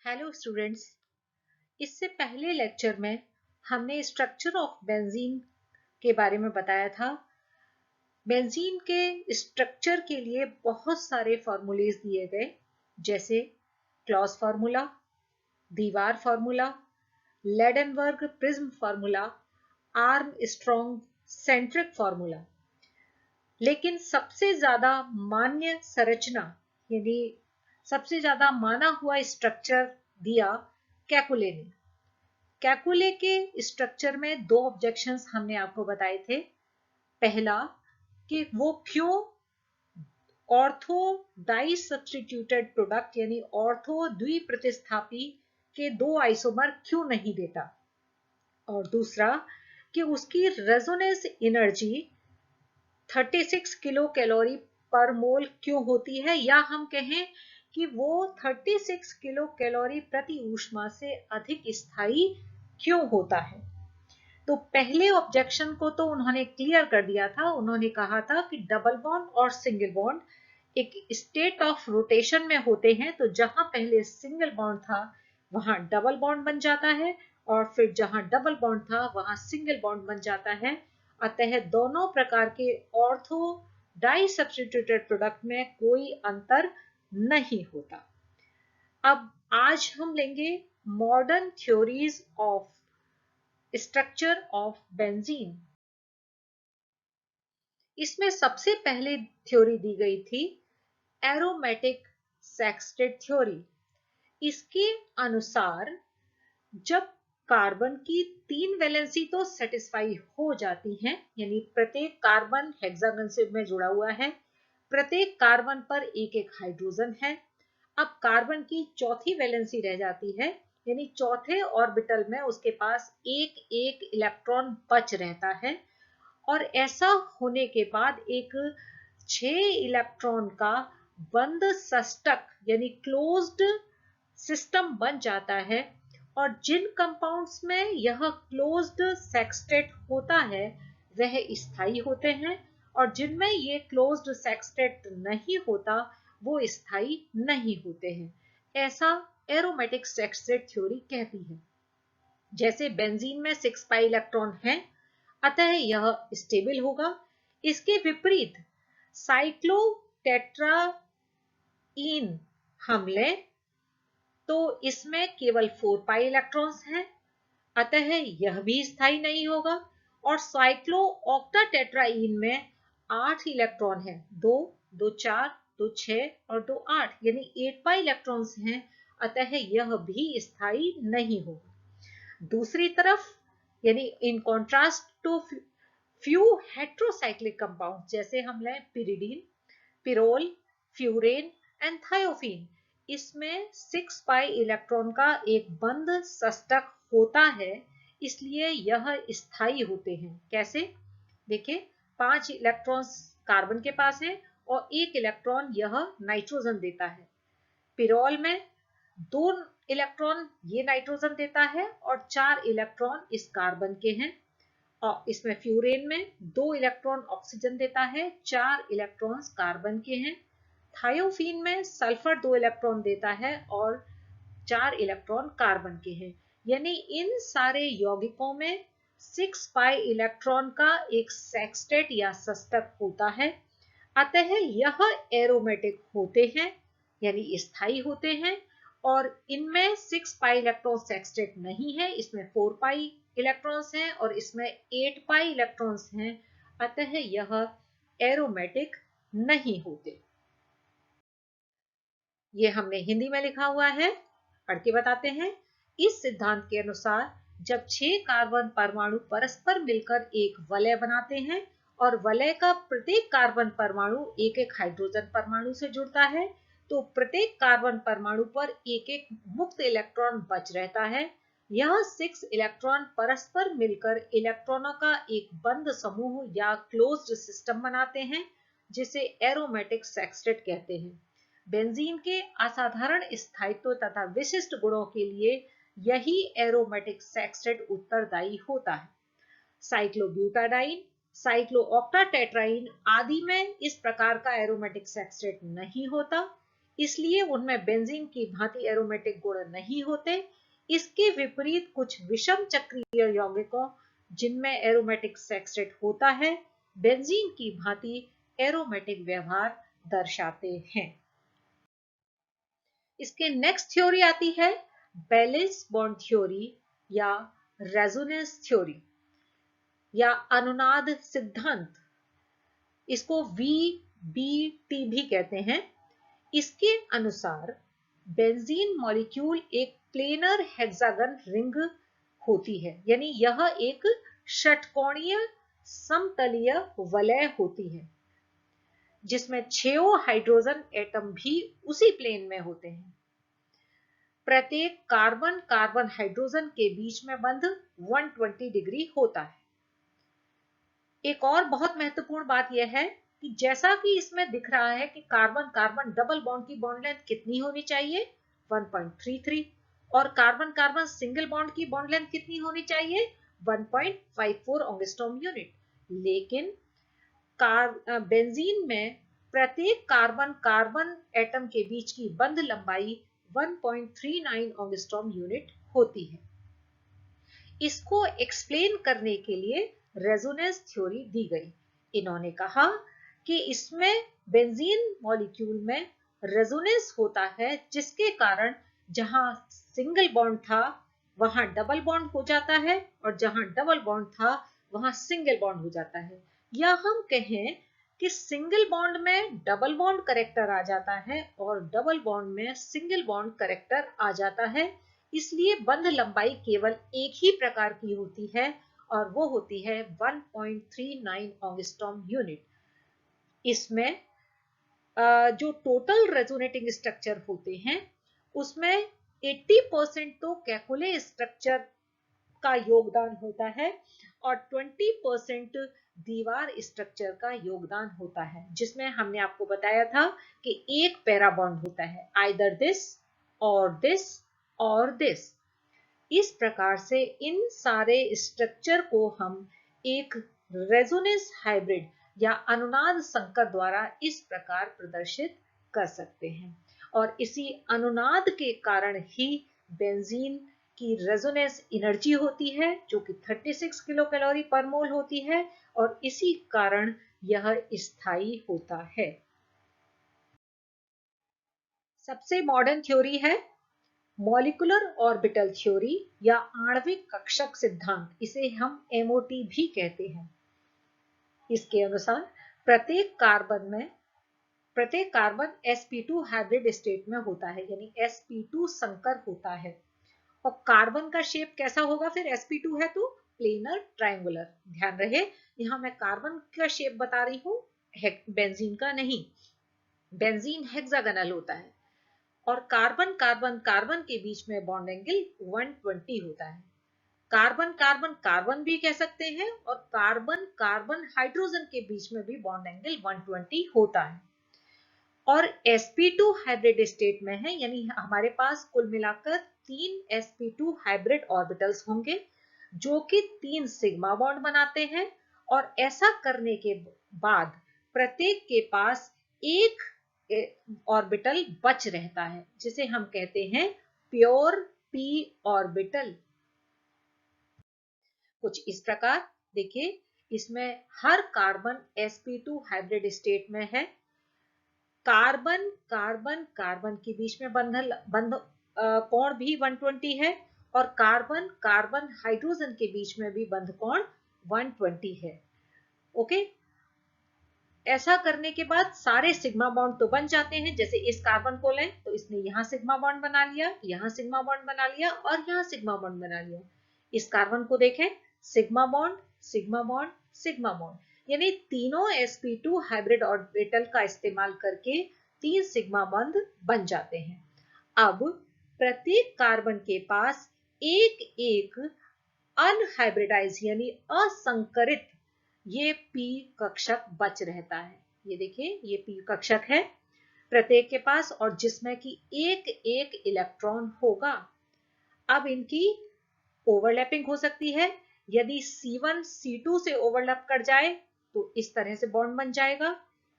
Hello students. इससे पहले lecture में हमने स्ट्रक्चर ऑफ बेंजीन के बारे में बताया था। बेंजीन के स्ट्रक्चर के लिए बहुत सारे फॉर्मूलेज दिए गए, जैसे Claus formula, Dewar formula, Ladenburg prism formula, Armstrong centric formula. लेकिन सबसे ज्यादा मान्य संरचना यानी सबसे ज्यादा माना हुआ स्ट्रक्चर दिया कैकुले ने। कैकुले के स्ट्रक्चर में दो ऑब्जेक्शंस हमने आपको बताए थे। पहला कि वो क्यों ऑर्थो डाई सब्स्टिट्यूटेड प्रोडक्ट यानी ऑर्थो द्विप्रतिस्थापी के दो आइसोमर क्यों नहीं देता, और दूसरा कि उसकी रेजोनेंस एनर्जी 36 किलो कैलोरी पर मोल क्यों होती है, या हम कहें कि वो 36 किलो कैलोरी प्रति ऊष्मा से अधिक स्थायी क्यों होता है। तो पहले ऑब्जेक्शन को तो उन्होंने क्लियर कर दिया था। उन्होंने कहा था कि डबल बॉन्ड और सिंगल बॉन्ड एक स्टेट ऑफ रोटेशन में होते हैं, तो जहां पहले सिंगल बॉन्ड था वहां डबल बॉन्ड बन जाता है, और फिर जहां डबल बॉन्ड था वहां सिंगल बॉन्ड बन जाता है। अतः दोनों प्रकार के ऑर्थो डाई सब्स्टिट्यूटेड प्रोडक्ट में कोई अंतर नहीं होता। अब आज हम लेंगे modern theories of structure of benzene. इसमें सबसे पहले थ्योरी दी गई थी एरोमेटिक सेक्सटेट थ्योरी। इसके अनुसार जब कार्बन की 3 वैलेंसी तो सेटिस्फाई हो जाती हैं, यानी प्रत्येक कार्बन हेक्सागन से में जुड़ा हुआ है, प्रत्येक कार्बन पर एक एक हाइड्रोजन है। अब कार्बन की चौथी वैलेंसी रह जाती है, यानी चौथे ऑर्बिटल में उसके पास एक एक इलेक्ट्रॉन बच रहता है, और ऐसा होने के बाद एक 6 इलेक्ट्रॉन का बंद षष्टक यानी क्लोज्ड सिस्टम बन जाता है। और जिन कंपाउंड्स में यह क्लोज्ड सेक्सटेट होता है वह स्थायी होते हैं, और जिनमें ये क्लोज्ड सेक्सटेट नहीं होता वो स्थायी नहीं होते हैं। ऐसा एरोमेटिक सेक्सटेट थ्योरी कहती है। जैसे बेंजीन में 6 पाई इलेक्ट्रॉन है, अतः यह स्टेबल होगा। इसके विपरीत साइक्लोटेट्राईन हम लें तो इसमें केवल 4 पाई इलेक्ट्रॉन्स हैं, अतः यह भी स्थायी नहीं होगा। और साइक्लो ऑक्टाटेट्राईन में 8 इलेक्ट्रॉन है, 2 2 4 2 6 और 2 8 यानी 8 पाई इलेक्ट्रॉन्स हैं, अतः यह भी स्थायी नहीं होगा। दूसरी तरफ यानी in contrast to few heterocyclic compound, जैसे हम लें pyridine, pyrrole, furan and thiophene, इसमें 6 पाई इलेक्ट्रॉन का एक बंद षष्टक होता है, इसलिए यह स्थायी होते हैं। कैसे? देखिए, 5 इलेक्ट्रॉन्स कार्बन के पास है और एक इलेक्ट्रॉन यह नाइट्रोजन देता है। पिरोल में 2 इलेक्ट्रॉन ये नाइट्रोजन देता है और 4 इलेक्ट्रॉन इस कार्बन के हैं। और इसमें फ्यूरेन में 2 इलेक्ट्रॉन ऑक्सीजन देता है, 4 इलेक्ट्रॉन्स कार्बन के हैं। थायोफीन में सल्फर 2 इलेक्ट्रॉन देता है और 4 इलेक्ट्रॉन कार्बन के हैं। यानी इन सारे यौगिकों में 6 पाई इलेक्ट्रॉन का एक सेक्सटेट या षष्टक होता है, अतः यह एरोमेटिक होते हैं यानी स्थायी होते हैं। और इनमें 6 पाई इलेक्ट्रॉन सेक्सटेट नहीं है, इसमें 4 पाई इलेक्ट्रॉन्स हैं और इसमें 8 पाई इलेक्ट्रॉन्स हैं, अतः यह एरोमेटिक नहीं होते। ये हमने हिंदी में लिखा हुआ है, पढ़ के बताते हैं। इस सिद्धांत के अनुसार जब 6 कार्बन परमाणु परस्पर मिलकर एक वलय बनाते हैं और वलय का प्रत्येक कार्बन परमाणु एक एक हाइड्रोजन परमाणु से जुड़ता है, तो प्रत्येक कार्बन परमाणु पर एक एक मुक्त इलेक्ट्रॉन बच रहता है। यह 6 इलेक्ट्रॉन परस्पर मिलकर इलेक्ट्रॉनों का एक बंद समूह या क्लोज्ड सिस्टम बनाते हैं, जिसे एरोमेटिक सेक्सटेट कहते हैं। बेंजीन के असाधारण स्थायित्व तथा विशिष्ट गुणों के लिए यही एरोमेटिक सेक्सटेट उत्तरदायी होता है। साइक्लोब्यूटाडाइन, साइक्लोऑक्टाटेट्राईन आदि में इस प्रकार का एरोमेटिक सेक्सटेट नहीं होता। इसलिए उनमें बेंजीन की भांति एरोमेटिक गुण नहीं होते। इसके विपरीत कुछ विषम चक्रीय यौगिकों जिनमें एरोमेटिक सेक्सटेट होता है बेंजीन की भांति एरोमेटिक व्यवहार दर्शाते हैं। इसके नेक्स्ट थ्योरी आती है बैलेंस बॉन्ड थ्योरी या रेजोनेंस थ्योरी या अनुनाद सिद्धांत। इसको VBT भी कहते हैं। इसके अनुसार बेंजीन मॉलिक्यूल एक प्लेनर हेक्सागन रिंग होती है, यानी यह एक षटकोणीय समतलीय वलय होती है जिसमें 6 हाइड्रोजन एटम भी उसी प्लेन में होते हैं। प्रत्येक कार्बन कार्बन हाइड्रोजन के बीच में बंध 120 डिग्री होता है। एक और बहुत महत्वपूर्ण बात यह है कि जैसा कि इसमें दिख रहा है कि कार्बन कार्बन डबल बॉन्ड की बॉन्ड लेंथ कितनी होनी चाहिए 1.33 और कार्बन कार्बन सिंगल बॉन्ड की बॉन्ड लेंथ कितनी होनी चाहिए 1.54 एंगस्ट्रॉम यूनिट। लेकिन बेंजीन में प्रत्येक कार्बन कार्बन एटम के बीच की बंध लंबाई 1.39 एंगस्ट्रॉम यूनिट होती है। इसको एक्सप्लेन करने के लिए रेजोनेंस थ्योरी दी गई। इन्होंने कहा कि इसमें बेंजीन मॉलिक्यूल में रेजोनेंस होता है जिसके कारण जहां सिंगल बॉन्ड था वहां डबल बॉन्ड हो जाता है और जहां डबल बॉन्ड था वहां सिंगल बॉन्ड हो जाता है, या हम कहें कि सिंगल बॉन्ड में डबल बॉन्ड करेक्टर आ जाता है और डबल बॉन्ड में सिंगल बॉन्ड करेक्टर आ जाता है। इसलिए बंध लंबाई केवल एक ही प्रकार की होती है और वो होती है 1.39 एंगस्ट्रॉम यूनिट। इसमें जो टोटल रेजोनेटिंग स्ट्रक्चर होते हैं उसमें 80% तो कैकुले स्ट्रक्चर का योगदान होता है और 20% दीवार स्ट्रक्चर का योगदान होता है, जिसमें हमने आपको बताया था कि एक पैरा बॉन्ड होता है, आइदर दिस और दिस और दिस। इस प्रकार से इन सारे स्ट्रक्चर को हम एक रेजोनेंस हाइब्रिड या अनुनाद संकर द्वारा इस प्रकार प्रदर्शित कर सकते हैं और इसी अनुनाद के कारण ही बेंजीन की रेजोनेंस एनर्जी होती है जो कि 36 किलो कैलोरी पर मोल होती है और इसी कारण यह स्थायी होता है। सबसे मॉडर्न थ्योरी है मॉलिक्यूलर ऑर्बिटल थ्योरी या आणविक कक्षक सिद्धांत, इसे हम MOT भी कहते हैं। इसके अनुसार प्रत्येक कार्बन sp2 हाइब्रिड स्टेट में होता है, यानी sp2 संकर होता है। और कार्बन का शेप कैसा होगा फिर sp2 है तो प्लेनर ट्रायंगुलर। ध्यान रहे यहां मैं कार्बन का शेप बता रही हूं, बेंजीन का नहीं। बेंजीन हेक्सागोनल होता है और कार्बन कार्बन कार्बन के बीच में बॉन्ड एंगल 120 होता है। कार्बन कार्बन कार्बन भी कह सकते हैं और कार्बन कार्बन हाइड्रोजन के बीच में भी बॉन्ड एंगल 120 होता है। और sp2 हाइब्रिड स्टेट में है, यानी हमारे पास कुल मिलाकर 3 sp2 हाइब्रिड ऑर्बिटल्स होंगे जो कि 3 सिग्मा बॉन्ड बनाते हैं और ऐसा करने के बाद प्रत्येक के पास एक ऑर्बिटल बच रहता है जिसे हम कहते हैं प्योर p ऑर्बिटल। कुछ इस प्रकार देखिए, इसमें हर कार्बन sp2 हाइब्रिड स्टेट में है। कार्बन कार्बन कार्बन के बीच में बंध कोण भी 120 है और कार्बन कार्बन हाइड्रोजन के बीच में भी बंध कोण 120 है। ओके, ऐसा करने के बाद सारे सिग्मा बॉन्ड तो बन जाते हैं। जैसे इस कार्बन को लें तो इसने यहां सिग्मा बॉन्ड बना लिया, यहां सिग्मा बॉन्ड बना लिया और यहां सिग्मा बॉन्ड बना लिया। इस कार्बन को देखें, sigma bond sigma bond sigma bond, यानी तीनों sp2 हाइब्रिड ऑर्बिटल का इस्तेमाल करके 3 सिग्मा बॉन्ड बन जाते हैं। अब प्रत्येक कार्बन के पास एक एक अनहाइब्रिडाइज यानी असंकरित ये p कक्षक बच रहता है। ये देखिए, ये p कक्षक है प्रत्येक के पास और जिसमें कि एक एक इलेक्ट्रॉन होगा। अब इनकी ओवरलैपिंग हो सकती है। यदि C1 C2 से ओवरलैप कर जाए तो इस तरह से बॉन्ड बन जाएगा।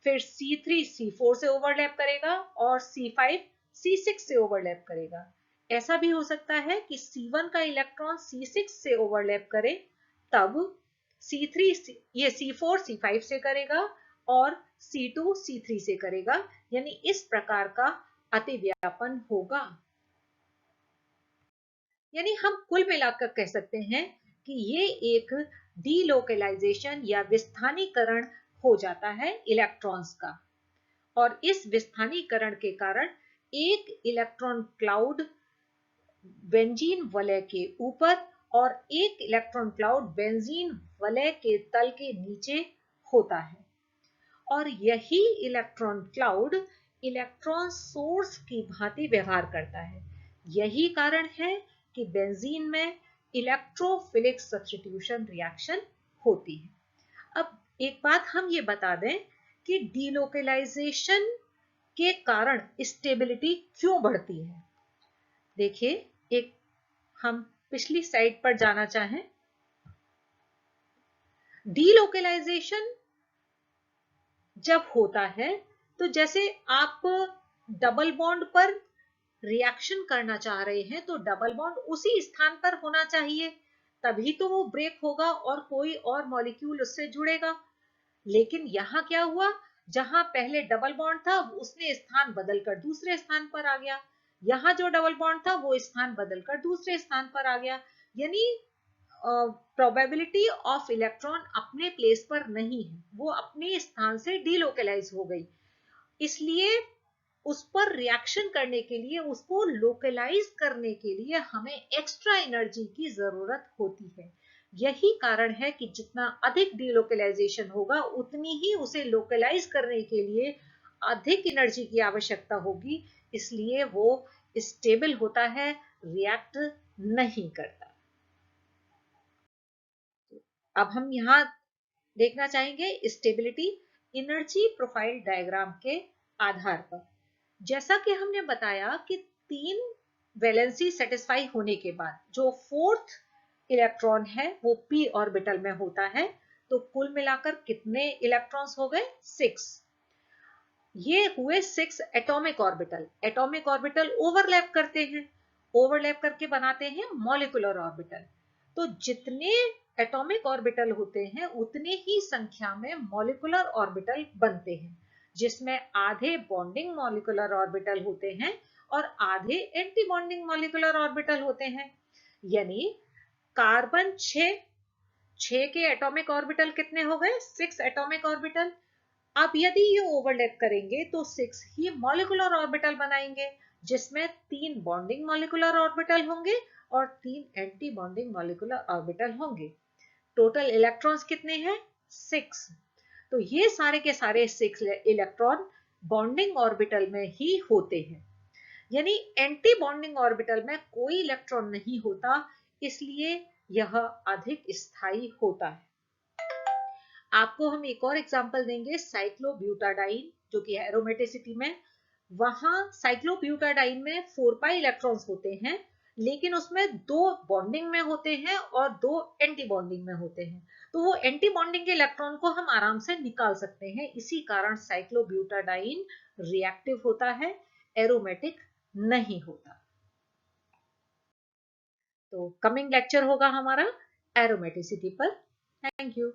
फिर C3 C4 से ओवरलैप करेगा और C5 C6 से ओवरलैप करेगा। ऐसा भी हो सकता है कि C1 का इलेक्ट्रॉन C6 से ओवरलैप करे, तब C3 ये C4 C5 से करेगा और C2 C3 से करेगा, यानी इस प्रकार का अतिव्यापन होगा। यानी हम कुल मिलाकर कह सकते हैं कि ये एक डीलोकलाइजेशन या विस्थानीकरण हो जाता है इलेक्ट्रॉन्स का, और इस विस्थानीकरण के कारण एक इलेक्ट्रॉन क्लाउड बेंजीन वलय के ऊपर और एक इलेक्ट्रॉन क्लाउड बेंजीन वलय के तल के नीचे होता है, और यही इलेक्ट्रॉन क्लाउड इलेक्ट्रॉन सोर्स की भांति व्यवहार करता है। यही कारण है कि बेंजीन में इलेक्ट्रोफिलिक सब्स्टिट्यूशन रिएक्शन होती है। अब एक बात हम ये बता दें कि डीलोकलाइजेशन के कारण स्टेबिलिटी क्यों बढ़ती है। देखिए, एक हम पिछली स्लाइड पर जाना चाहें। डीलोकलाइजेशन जब होता है तो जैसे आप डबल बॉन्ड पर रिएक्शन करना चाह रहे हैं तो डबल बॉन्ड उसी स्थान पर होना चाहिए, तभी तो वो ब्रेक होगा और कोई और मॉलिक्यूल उससे जुड़ेगा। लेकिन यहां क्या हुआ, जहां पहले डबल बॉन्ड था उसने स्थान बदलकर दूसरे स्थान पर आ गया, यहां जो डबल बॉन्ड था वो स्थान बदलकर दूसरे स्थान पर आ गया, यानी प्रोबेबिलिटी ऑफ इलेक्ट्रॉन अपने प्लेस पर नहीं है, वो अपने स्थान से डीलोकलाइज हो गई। इसलिए उस पर रिएक्शन करने के लिए, उसको लोकलाइज करने के लिए हमें एक्स्ट्रा एनर्जी की जरूरत होती है। यही कारण है कि जितना अधिक डीलोकलाइजेशन होगा उतनी ही उसे लोकलाइज करने के लिए अधिक एनर्जी की आवश्यकता होगी, इसलिए वो स्टेबल होता है, रिएक्ट नहीं करता। अब हम यहां देखना चाहेंगे स्टेबिलिटी एनर्जी प्रोफाइल डायग्राम के आधार पर। जैसा कि हमने बताया कि 3 वैलेंसी सेटिस्फाई होने के बाद जो 4th इलेक्ट्रॉन है वो p ऑर्बिटल में होता है, तो कुल मिलाकर कितने इलेक्ट्रॉन्स हो गए? 6। ये हुए 6 atomic orbital. Atomic orbital overlap करते हैं, ओवरलैप करके बनाते हैं मॉलिक्यूलर ऑर्बिटल। तो जितने एटॉमिक ऑर्बिटल होते हैं उतने ही संख्या में मॉलिक्यूलर ऑर्बिटल बनते हैं, जिसमें आधे बॉन्डिंग मॉलिक्यूलर ऑर्बिटल होते हैं और आधे एंटी बॉन्डिंग मॉलिक्यूलर ऑर्बिटल होते हैं। यानी कार्बन 6 के एटॉमिक ऑर्बिटल कितने हो गए? 6 एटॉमिक ऑर्बिटल। अब यदि ये ओवरलैप करेंगे तो 6 ही मॉलिक्यूलर ऑर्बिटल बनाएंगे, जिसमें 3 बॉन्डिंग मॉलिक्यूलर ऑर्बिटल होंगे और 3 एंटी बॉन्डिंग मॉलिक्यूलर ऑर्बिटल होंगे। टोटल इलेक्ट्रॉन्स कितने हैं? 6। तो ये सारे के सारे 6 इलेक्ट्रॉन बॉन्डिंग ऑर्बिटल में ही होते हैं, यानी एंटी बॉन्डिंग ऑर्बिटल में कोई इलेक्ट्रॉन नहीं होता, इसलिए यह अधिक स्थायी होता है। आपको हम एक और एग्जांपल देंगे, साइक्लोब्यूटाडाइन, जो कि एरोमेटिसिटी में, वहां साइक्लोब्यूटाडाइन में 4 पाई इलेक्ट्रॉन्स होते हैं, लेकिन उसमें 2 बॉन्डिंग में होते हैं और 2 एंटी बॉन्डिंग में होते हैं, तो वो एंटी बॉन्डिंग के इलेक्ट्रॉन को हम आराम से निकाल सकते हैं। इसी कारण साइक्लोब्यूटाडाइन रिएक्टिव होता है, एरोमेटिक नहीं होता। तो कमिंग लेक्चर होगा हमारा एरोमेटिसिटी पर। Thank you.